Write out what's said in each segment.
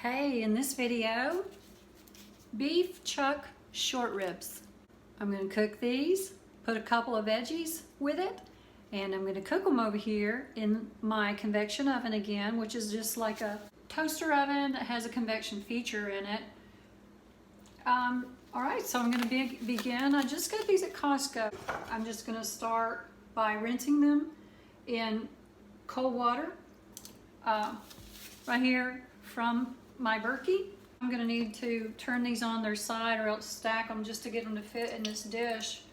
Okay, in this video, beef chuck short ribs. I'm going to cook these, put a couple of veggies with it, and I'm going to cook them over here in my convection oven again, which is just like a toaster oven that has a convection feature in it. All right, so I'm going to begin. I just got these at Costco. I'm just going to start by rinsing them in cold water right here from my Berkey. I'm going to need to turn these on their side or else stack them just to get them to fit in this dish,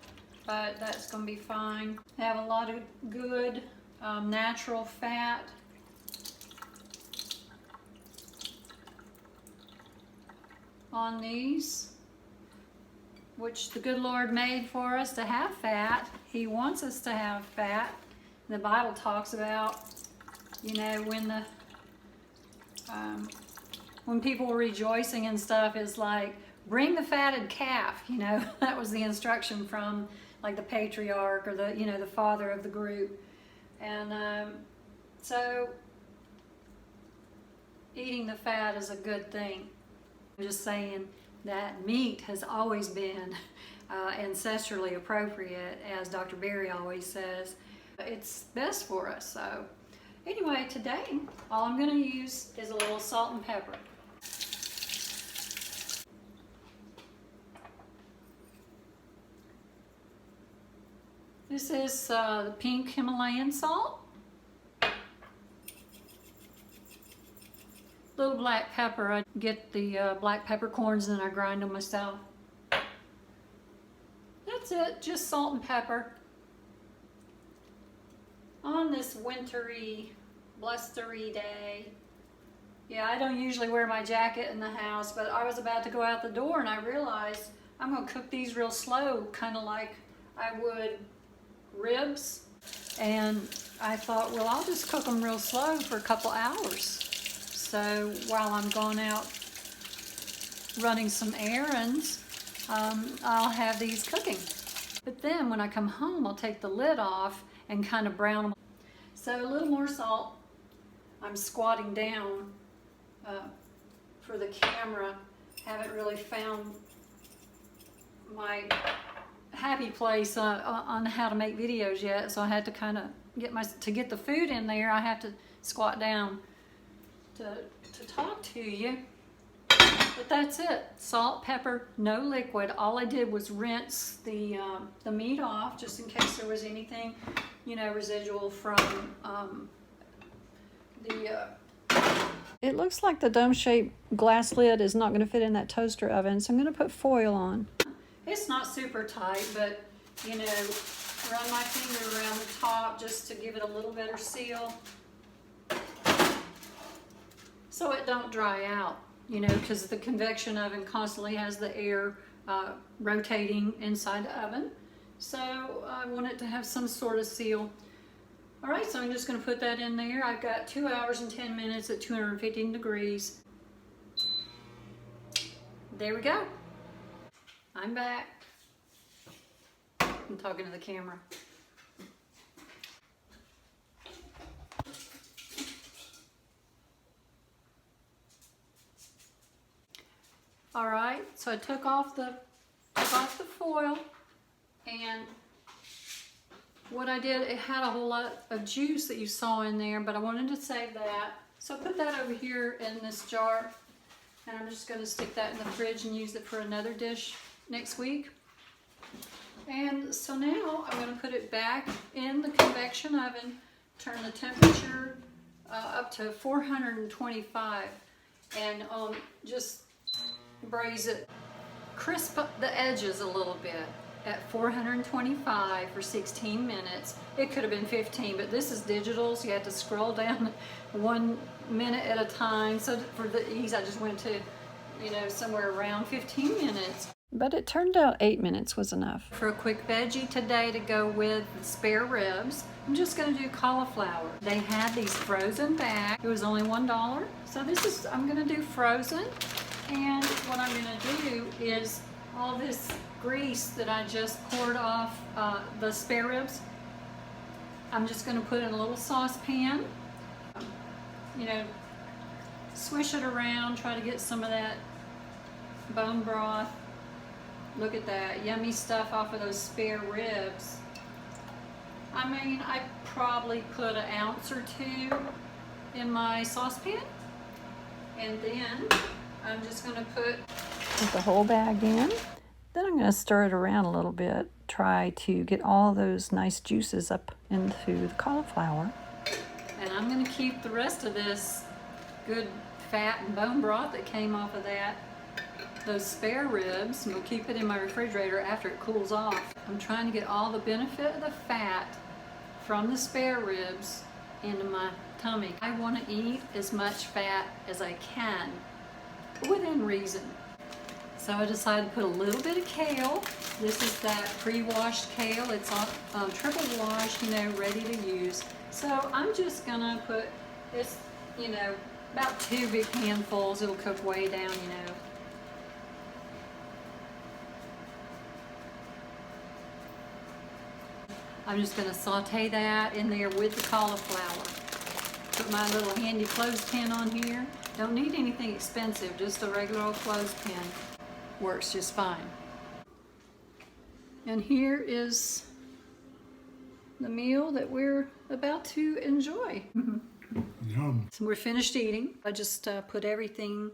but that's going to be fine. They have a lot of good natural fat. On these, which the good Lord made for us to have fat. He wants us to have fat. The Bible talks about, you know, when people were rejoicing and stuff, is like, bring the fatted calf, you know. That was the instruction from like the patriarch or the, you know, the father of the group. And so eating the fat is a good thing. I'm just saying that meat has always been ancestrally appropriate, as Dr. Berry always says. It's best for us. So anyway, today all I'm going to use is a little salt and pepper. This is the pink Himalayan salt. Little black pepper. I get the black peppercorns and I grind them myself. That's it, just salt and pepper. On this wintry, blustery day. Yeah, I don't usually wear my jacket in the house, but I was about to go out the door and I realized I'm going to cook these real slow, kind of like I would ribs. And I thought, well, I'll just cook them real slow for a couple hours. So while I'm going out running some errands, I'll have these cooking. But then when I come home, I'll take the lid off and kind of brown them. So a little more salt. I'm squatting down for the camera. Haven't really found my happy place on how to make videos yet, so I had to kind of get the food in there. I have to squat down to talk to you. But that's it. Salt, pepper, no liquid. All I did was rinse the meat off just in case there was anything, you know, residual from It looks like the dome-shaped glass lid is not going to fit in that toaster oven, so I'm going to put foil on. It's not super tight, but, you know, run my finger around the top just to give it a little better seal, so it don't dry out, you know, because the convection oven constantly has the air rotating inside the oven. So I want it to have some sort of seal. All right, so I'm just going to put that in there. I've got 2 hours and 10 minutes at 215 degrees. There we go. I'm back. I'm talking to the camera. All right, so I took off the foil, and what I did, it had a whole lot of juice that you saw in there, but I wanted to save that. So I put that over here in this jar, and I'm just going to stick that in the fridge and use it for another dish next week. And so now I'm going to put it back in the convection oven, turn the temperature up to 425, and just braise it, crisp up the edges a little bit at 425 for 16 minutes. It could have been 15, but this is digital, so you have to scroll down 1 minute at a time. So for the ease, I just went to, you know, somewhere around 15 minutes. But it turned out 8 minutes was enough. For a quick veggie today to go with the spare ribs, I'm just going to do cauliflower. They had these frozen back. It was only $1. So I'm going to do frozen. And what I'm going to do is all this grease that I just poured off the spare ribs, I'm just going to put in a little saucepan. You know, swish it around, try to get some of that bone broth. Look at that yummy stuff off of those spare ribs. I mean, I probably put an ounce or two in my saucepan, and then I'm just going to put the whole bag in. Then I'm going to stir it around a little bit, try to get all those nice juices up into the cauliflower. And I'm going to keep the rest of this good fat and bone broth that came off of those spare ribs, and we'll keep it in my refrigerator after it cools off. I'm trying to get all the benefit of the fat from the spare ribs into my tummy. I want to eat as much fat as I can, within reason. So I decided to put a little bit of kale. This is that pre-washed kale. It's all triple washed, you know, ready to use. So I'm just gonna put this, you know, about 2 big handfuls. It'll cook way down, you know. I'm just gonna saute that in there with the cauliflower. Put my little handy clothespin on here. Don't need anything expensive, just a regular old clothespin. Works just fine. And here is the meal that we're about to enjoy. Yum. So we're finished eating. I just put everything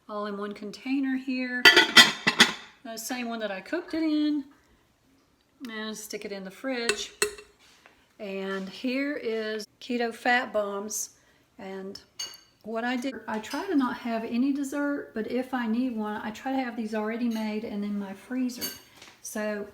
all in one container here. The same one that I cooked it in. And stick it in the fridge. And here is keto fat bombs. And what I did, I try to not have any dessert, but if I need one, I try to have these already made and in my freezer. So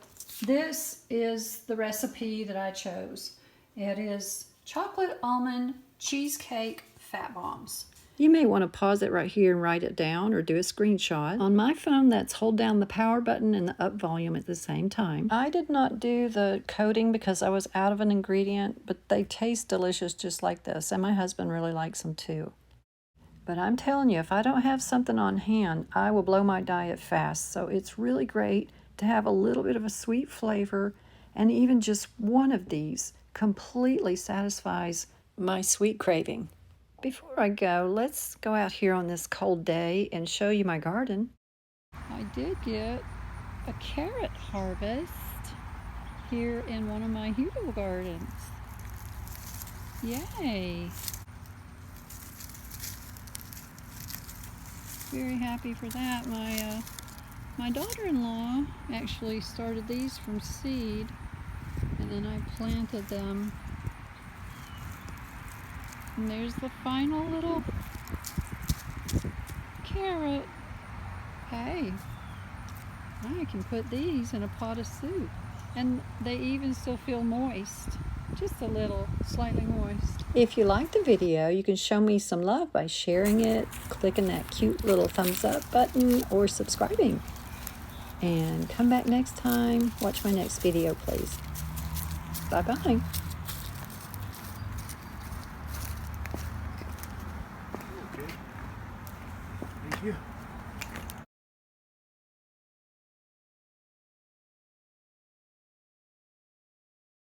this is the recipe that I chose. It is chocolate almond cheesecake fat bombs. You may want to pause it right here and write it down or do a screenshot. On my phone, that's hold down the power button and the up volume at the same time. I did not do the coating because I was out of an ingredient, but they taste delicious just like this, and my husband really likes them too. But I'm telling you, if I don't have something on hand, I will blow my diet fast. So it's really great to have a little bit of a sweet flavor, and even just one of these completely satisfies my sweet craving. Before I go, let's go out here on this cold day and show you my garden. I did get a carrot harvest here in one of my Hudel gardens. Yay! Very happy for that. My daughter-in-law actually started these from seed, and then I planted them. And there's the final little carrot. Hey, I can put these in a pot of soup, and they even still feel moist. Just a little, slightly moist. If you like the video, you can show me some love by sharing it, clicking that cute little thumbs up button, or subscribing. And come back next time. Watch my next video, please. Bye-bye. Okay. Thank you.